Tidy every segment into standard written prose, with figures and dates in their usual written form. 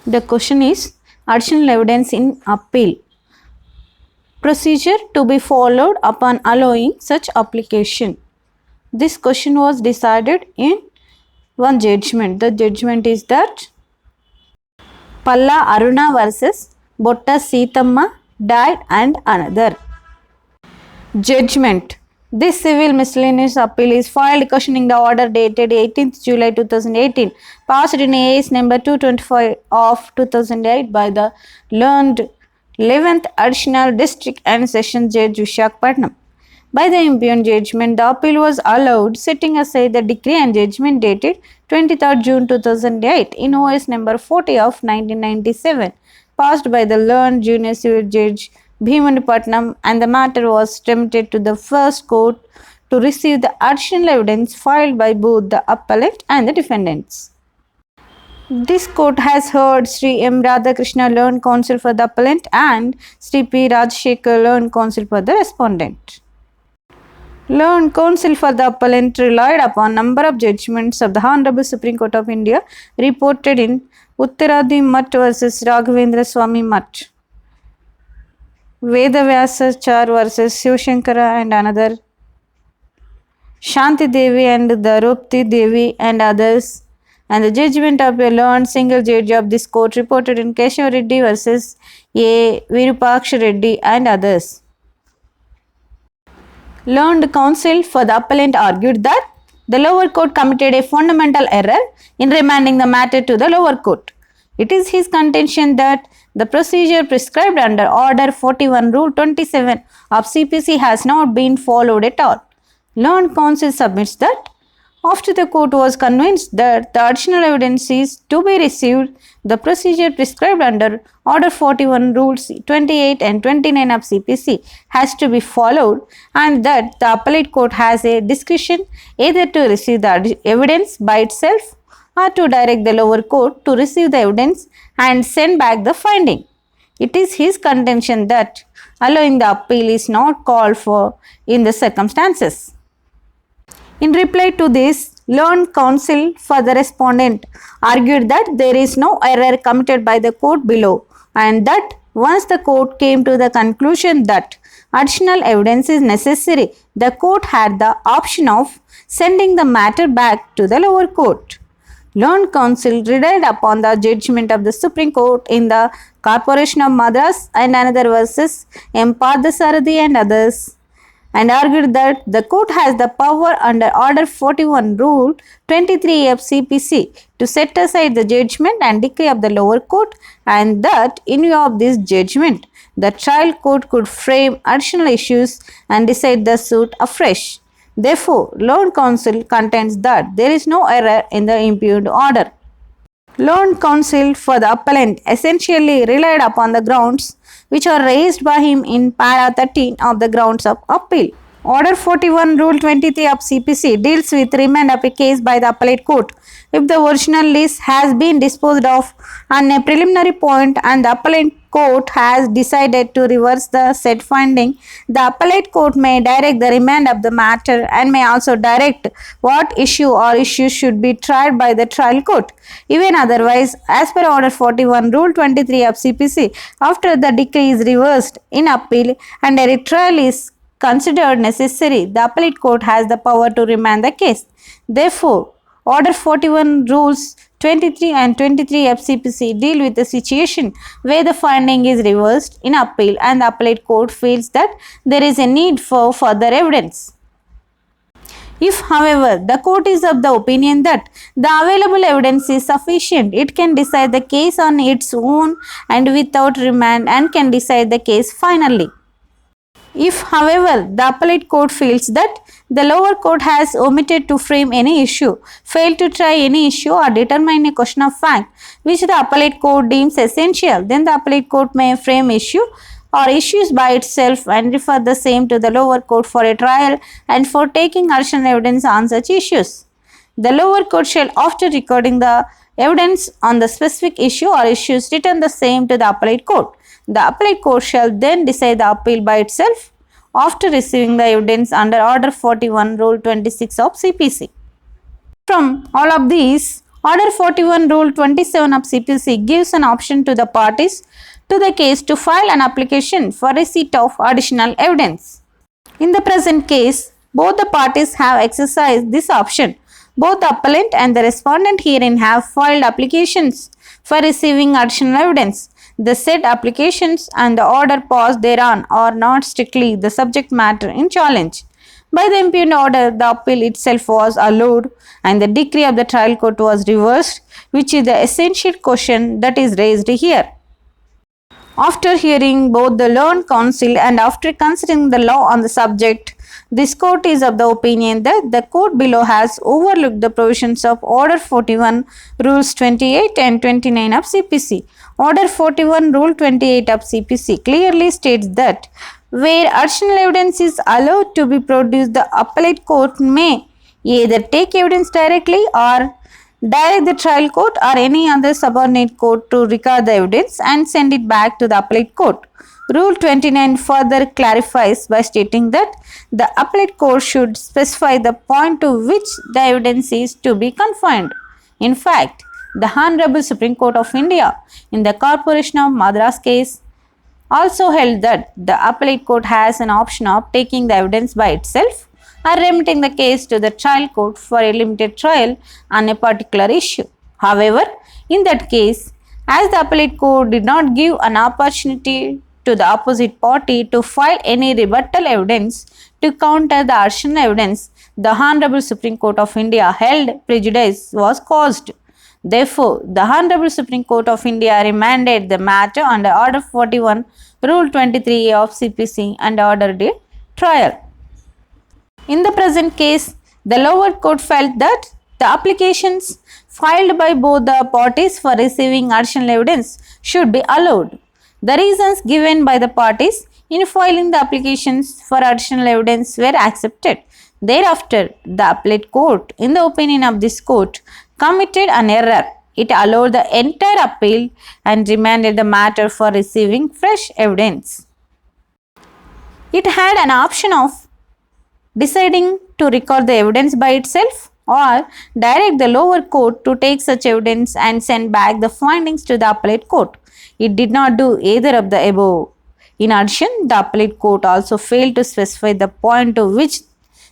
The question is additional evidence in appeal. Procedure to be followed upon allowing such application. This question was decided in one judgment. The judgment is that Palla Aruna versus Botta Seethamma died and another. Judgment. This civil miscellaneous appeal is filed questioning the order dated 18th July 2018, passed in AS number 225 of 2008 by the learned 11th Additional District and Session Judge Visakhapatnam. By the impugned judgment, the appeal was allowed, setting aside the decree and judgment dated 23rd June 2008 in OS number 40 of 1997, passed by the learned Junior Civil Judge Bhimanipatnam, and the matter was remitted to the first court to receive the additional evidence filed by both the appellant and the defendants. This court has heard Sri M. Radhakrishna, learned counsel for the appellant, and Sri P. Rajshekhar, learned counsel for the respondent. Learned counsel for the appellant relied upon number of judgments of the Honorable Supreme Court of India reported in Uttaradi Mutt versus Raghavendra Swami Mutt, Vedavyasachar versus Shivashankara and another, Shanti Devi and Draupadi Devi and others, and the judgment of a learned single judge of this court reported in Keshav Reddy versus A. Virupaksha Reddy and others. Learned counsel for the appellant argued that the lower court committed a fundamental error in remanding the matter to the lower court. It is his contention that the procedure prescribed under Order 41 Rule 27 of CPC has not been followed at all. Learned counsel submits that after the court was convinced that the additional evidence is to be received, the procedure prescribed under Order 41 Rules 28 and 29 of CPC has to be followed, and that the appellate court has a discretion either to receive the evidence by itself or to direct the lower court to receive the evidence and send back the finding. It is his contention that allowing the appeal is not called for in the circumstances. In reply to this, learned counsel for the respondent argued that there is no error committed by the court below, and that once the court came to the conclusion that additional evidence is necessary, the court had the option of sending the matter back to the lower court. Learned counsel relied upon the judgment of the Supreme Court in the Corporation of Madras and another versus M. Parthasarathi and others, and argued that the court has the power under Order 41 Rule 23 of CPC to set aside the judgment and decree of the lower court, and that in view of this judgment, the trial court could frame additional issues and decide the suit afresh. Therefore, learned counsel contends that there is no error in the impugned order. Learned counsel for the appellant essentially relied upon the grounds which are raised by him in para 13 of the grounds of appeal. Order 41 Rule 23 of CPC deals with remand of a case by the appellate court if the original list has been disposed of on a preliminary point and the appellate court has decided to reverse the said finding. The appellate court may direct the remand of the matter and may also direct what issue or issues should be tried by the trial court. Even otherwise, as per Order 41 Rule 23 of CPC, after the decree is reversed in appeal and a retrial is considered necessary, the appellate court has the power to remand the case. Therefore, Order 41 Rules 23 and 23 of CPC deal with the situation where the finding is reversed in appeal and the appellate court feels that there is a need for further evidence. If, however, the court is of the opinion that the available evidence is sufficient, it can decide the case on its own and without remand and can decide the case finally. If, however, the appellate court feels that the lower court has omitted to frame any issue, failed to try any issue or determine a question of fact which the appellate court deems essential, then the appellate court may frame issue or issues by itself and refer the same to the lower court for a trial and for taking additional evidence on such issues. The lower court shall, after recording the evidence on the specific issue or issues, return the same to the appellate court. The appellate court shall then decide the appeal by itself after receiving the evidence under Order 41 Rule 26 of CPC. From all of these, Order 41 Rule 27 of CPC gives an option to the parties to the case to file an application for receipt of additional evidence. In the present case, both the parties have exercised this option. Both the appellant and the respondent herein have filed applications for receiving additional evidence. The said applications and the order passed thereon are not strictly the subject matter in challenge. By the impugned order, the appeal itself was allowed and the decree of the trial court was reversed, which is the essential question that is raised here. After hearing both the learned counsel and after considering the law on the subject, this court is of the opinion that the court below has overlooked the provisions of Order 41, Rules 28 and 29 of CPC. Order 41, Rule 28 of CPC clearly states that where additional evidence is allowed to be produced, the appellate court may either take evidence directly or direct the trial court or any other subordinate court to record the evidence and send it back to the appellate court. Rule 29 further clarifies by stating that the appellate court should specify the point to which the evidence is to be confined. In fact, the Honorable Supreme Court of India in the Corporation of Madras case also held that the appellate court has an option of taking the evidence by itself or remitting the case to the trial court for a limited trial on a particular issue. However, in that case, as the appellate court did not give an opportunity to the opposite party to file any rebuttal evidence to counter the additional evidence, the Honorable Supreme Court of India held prejudice was caused. Therefore, the Honorable Supreme Court of India remanded the matter under Order 41, Rule 23A of CPC and ordered a trial. In the present case, the lower court felt that the applications filed by both the parties for receiving additional evidence should be allowed. The reasons given by the parties in filing the applications for additional evidence were accepted. Thereafter, the appellate court, in the opinion of this court, committed an error. It allowed the entire appeal and remanded the matter for receiving fresh evidence. It had an option of deciding to record the evidence by itself or direct the lower court to take such evidence and send back the findings to the appellate court. It did not do either of the above. In addition, the appellate court also failed to specify the point to which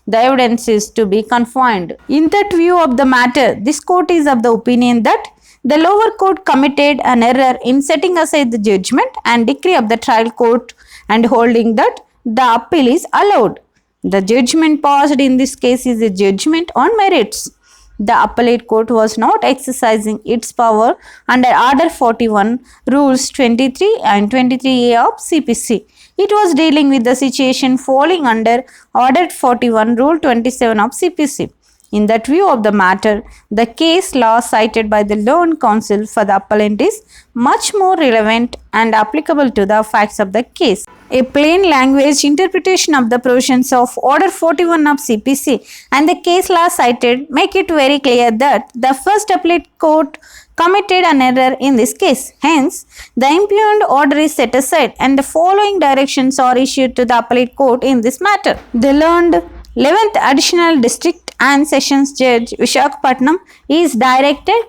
the evidence is to be confined. In that view of the matter, this court is of the opinion that the lower court committed an error in setting aside the judgment and decree of the trial court and holding that the appeal is allowed. The judgment passed in this case is a judgment on merits. The appellate court was not exercising its power under Order 41, Rules 23 and 23A of CPC. It was dealing with the situation falling under Order 41, Rule 27 of CPC. In that view of the matter, the case law cited by the learned counsel for the appellant is much more relevant and applicable to the facts of the case. A plain language interpretation of the provisions of Order 41 of CPC and the case law cited make it very clear that the first appellate court committed an error in this case. Hence, the impugned order is set aside and the following directions are issued to the appellate court in this matter. The learned 11th Additional District and Sessions Judge Visakhapatnam is directed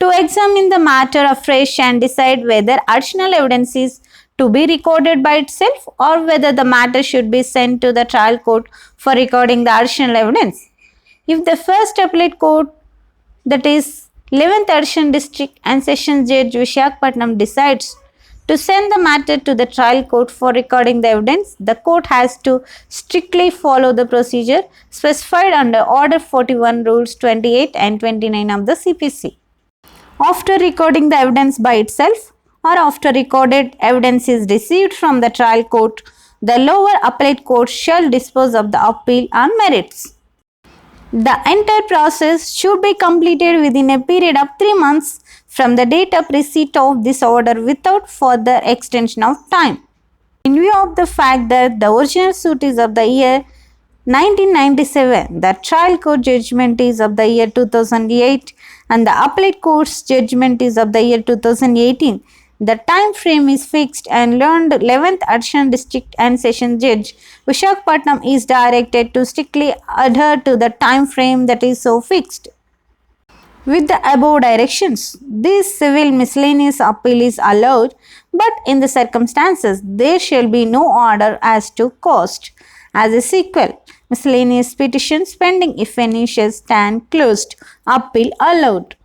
to examine the matter afresh and decide whether additional evidence is to be recorded by itself or whether the matter should be sent to the trial court for recording the additional evidence. If the first appellate court, that is 11th Additional District and Sessions Judge Visakhapatnam, decides to send the matter to the trial court for recording the evidence, the court has to strictly follow the procedure specified under Order 41, Rules 28 and 29 of the CPC. After recording the evidence by itself or after recorded evidence is received from the trial court, the lower appellate court shall dispose of the appeal on merits. The entire process should be completed within a period of 3 months from the date of receipt of this order without further extension of time. In view of the fact that the original suit is of the year 1997, the trial court judgment is of the year 2008 and the appellate court's judgment is of the year 2018, the time frame is fixed and learned 11th Additional District and Sessions Judge Visakhapatnam is directed to strictly adhere to the time frame that is so fixed. With the above directions, this civil miscellaneous appeal is allowed, but in the circumstances there shall be no order as to cost. As a sequel, miscellaneous petitions pending if any shall stand closed. Appeal allowed.